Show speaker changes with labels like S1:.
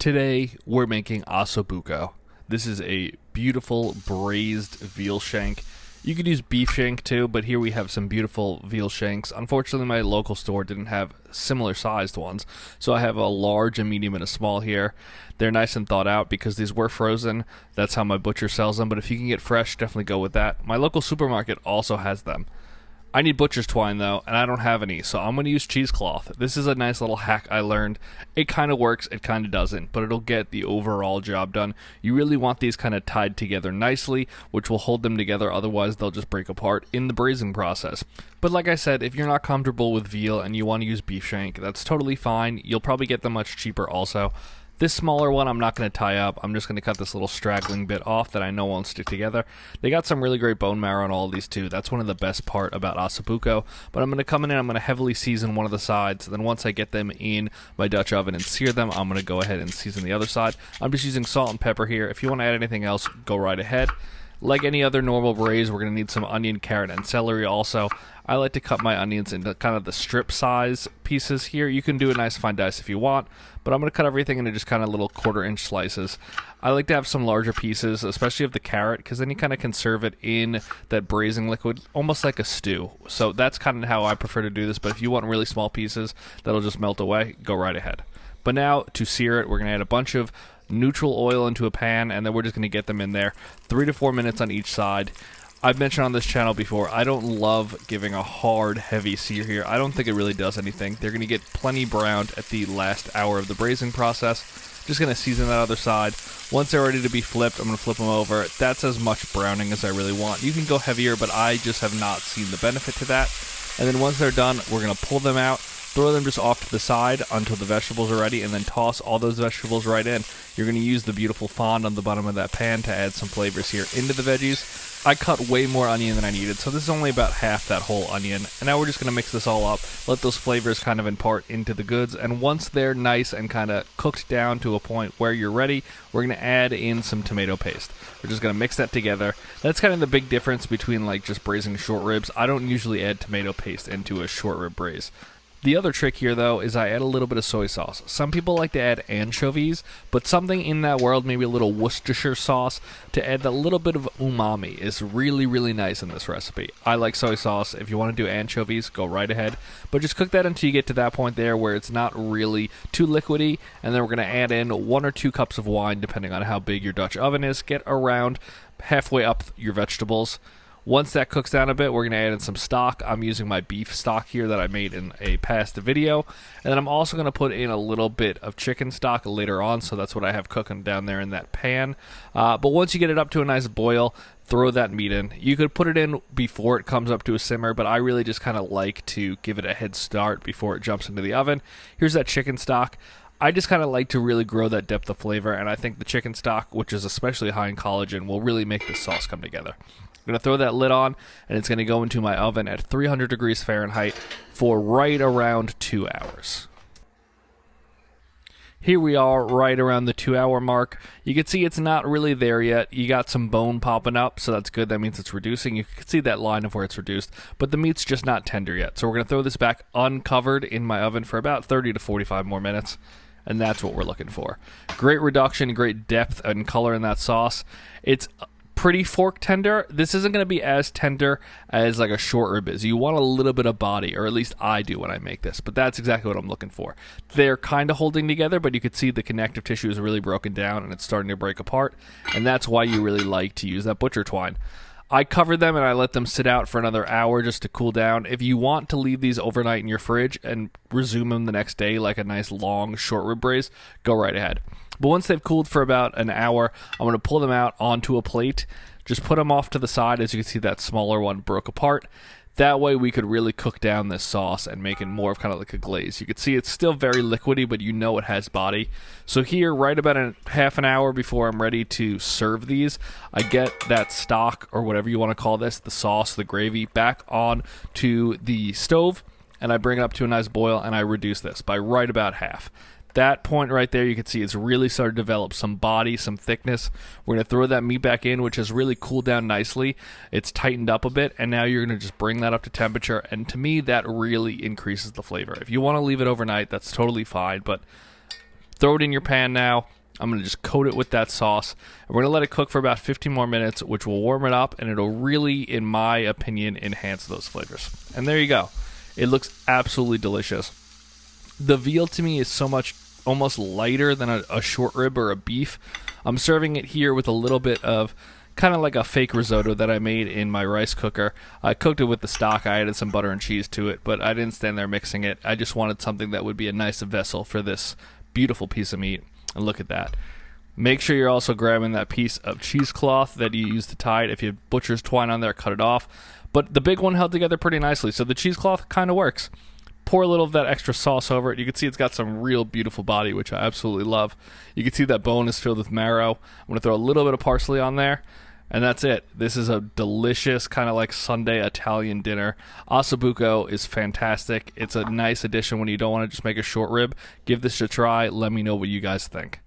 S1: Today, we're making osso buco. This is a beautiful braised veal shank. You could use beef shank too, but here we have some beautiful veal shanks. Unfortunately, my local store didn't have similar sized ones, so I have a large, a medium, and a small here. They're nice and thought out because these were frozen. That's how my butcher sells them, but if you can get fresh, definitely go with that. My local supermarket also has them. I need butcher's twine though, and I don't have any, so I'm going to use cheesecloth. This is a nice little hack I learned. It kind of works, it kind of doesn't, but it'll get the overall job done. You really want these kind of tied together nicely, which will hold them together, otherwise they'll just break apart in the braising process. But like I said, if you're not comfortable with veal and you want to use beef shank, that's totally fine. You'll probably get them much cheaper also. This smaller one I'm not going to tie up. I'm just going to cut this little straggling bit off that I know won't stick together. They got some really great bone marrow on all of these too. That's one of the best part about osso buco. But I'm going to come in and I'm going to heavily season one of the sides. Then once I get them in my Dutch oven and sear them, I'm going to go ahead and season the other side. I'm just using salt and pepper here. If you want to add anything else, go right ahead. Like any other normal braise, we're going to need some onion, carrot, and celery also. I like to cut my onions into kind of the strip size pieces here. You can do a nice fine dice if you want, but I'm going to cut everything into just kind of little 1/4 inch slices. I like to have some larger pieces, especially of the carrot, because then you kind of conserve it in that braising liquid, almost like a stew. So that's kind of how I prefer to do this, but if you want really small pieces that'll just melt away, go right ahead. But now, to sear it, we're going to add a bunch of neutral oil into a pan, and then we're just going to get them in there 3 to 4 minutes on each side. I've mentioned on this channel before, I don't love giving a hard, heavy sear here. I don't think it really does anything. They're going to get plenty browned at the last hour of the braising process. Just going to season that other side. Once they're ready to be flipped, I'm going to flip them over. That's as much browning as I really want. You can go heavier, but I just have not seen the benefit to that. And then once they're done, we're going to pull them out, throw them just off to the side until the vegetables are ready, and then toss all those vegetables right in. You're going to use the beautiful fond on the bottom of that pan to add some flavors here into the veggies. I cut way more onion than I needed, so this is only about half that whole onion. And now we're just going to mix this all up, let those flavors kind of impart into the goods, and once they're nice and kind of cooked down to a point where you're ready, we're going to add in some tomato paste. We're just going to mix that together. That's kind of the big difference between like just braising short ribs. I don't usually add tomato paste into a short rib braise. The other trick here, though, is I add a little bit of soy sauce. Some people like to add anchovies, but something in that world, maybe a little Worcestershire sauce, to add a little bit of umami is really, really nice in this recipe. I like soy sauce. If you want to do anchovies, go right ahead. But just cook that until you get to that point there where it's not really too liquidy, and then we're going to add in 1 or 2 cups of wine, depending on how big your Dutch oven is. Get around halfway up your vegetables. Once that cooks down a bit, we're going to add in some stock. I'm using my beef stock here that I made in a past video. And then I'm also going to put in a little bit of chicken stock later on, so that's what I have cooking down there in that pan. But once you get it up to a nice boil, throw that meat in. You could put it in before it comes up to a simmer, but I really just kind of like to give it a head start before it jumps into the oven. Here's that chicken stock. I just kind of like to really grow that depth of flavor, and I think the chicken stock, which is especially high in collagen, will really make this sauce come together. I'm going to throw that lid on, and it's going to go into my oven at 300 degrees Fahrenheit for right around 2 hours. Here we are right around the 2-hour mark. You can see it's not really there yet. You got some bone popping up, so that's good. That means it's reducing. You can see that line of where it's reduced, but the meat's just not tender yet. So we're going to throw this back uncovered in my oven for about 30 to 45 more minutes. And that's what we're looking for. Great reduction, great depth and color in that sauce. It's pretty fork tender. This isn't going to be as tender as like a short rib is. You want a little bit of body, or at least I do when I make this, but that's exactly what I'm looking for. They're kind of holding together, but you can see the connective tissue is really broken down and it's starting to break apart, and that's why you really like to use that butcher twine. I covered them and I let them sit out for another hour just to cool down. If you want to leave these overnight in your fridge and resume them the next day like a nice long short rib braise, go right ahead. But once they've cooled for about an hour, I'm going to pull them out onto a plate. Just put them off to the side. As you can see, that smaller one broke apart. That way we could really cook down this sauce and make it more of kind of like a glaze. You can see it's still very liquidy, but you know it has body. So here, right about a half an hour before I'm ready to serve these, I get that stock, or whatever you want to call this, the sauce, the gravy, back on to the stove, and I bring it up to a nice boil, and I reduce this by right about half. That point right there, you can see it's really started to develop some body, some thickness. We're going to throw that meat back in, which has really cooled down nicely. It's tightened up a bit, and now you're going to just bring that up to temperature, and to me, that really increases the flavor. If you want to leave it overnight, that's totally fine, but Throw it in your pan now. I'm going to just coat it with that sauce. And we're going to let it cook for about 15 more minutes, which will warm it up, and it'll really, in my opinion, enhance those flavors. And there you go. It looks absolutely delicious. The veal to me is so much almost lighter than a short rib or a beef. I'm serving it here with a little bit of kind of like a fake risotto that I made in my rice cooker. I cooked it with the stock. I added some butter and cheese to it, but I didn't stand there mixing it. I just wanted something that would be a nice vessel for this beautiful piece of meat. And look at that. Make sure you're also grabbing that piece of cheesecloth that you use to tie it. If you have butcher's twine on there, cut it off. But the big one held together pretty nicely, so the cheesecloth kind of works. Pour a little of that extra sauce over it. You can see it's got some real beautiful body, which I absolutely love. You can see that bone is filled with marrow. I'm going to throw a little bit of parsley on there, and that's it. This is a delicious kind of like Sunday Italian dinner. Osso Buco is fantastic. It's a nice addition when you don't want to just make a short rib. Give this a try. Let me know what you guys think.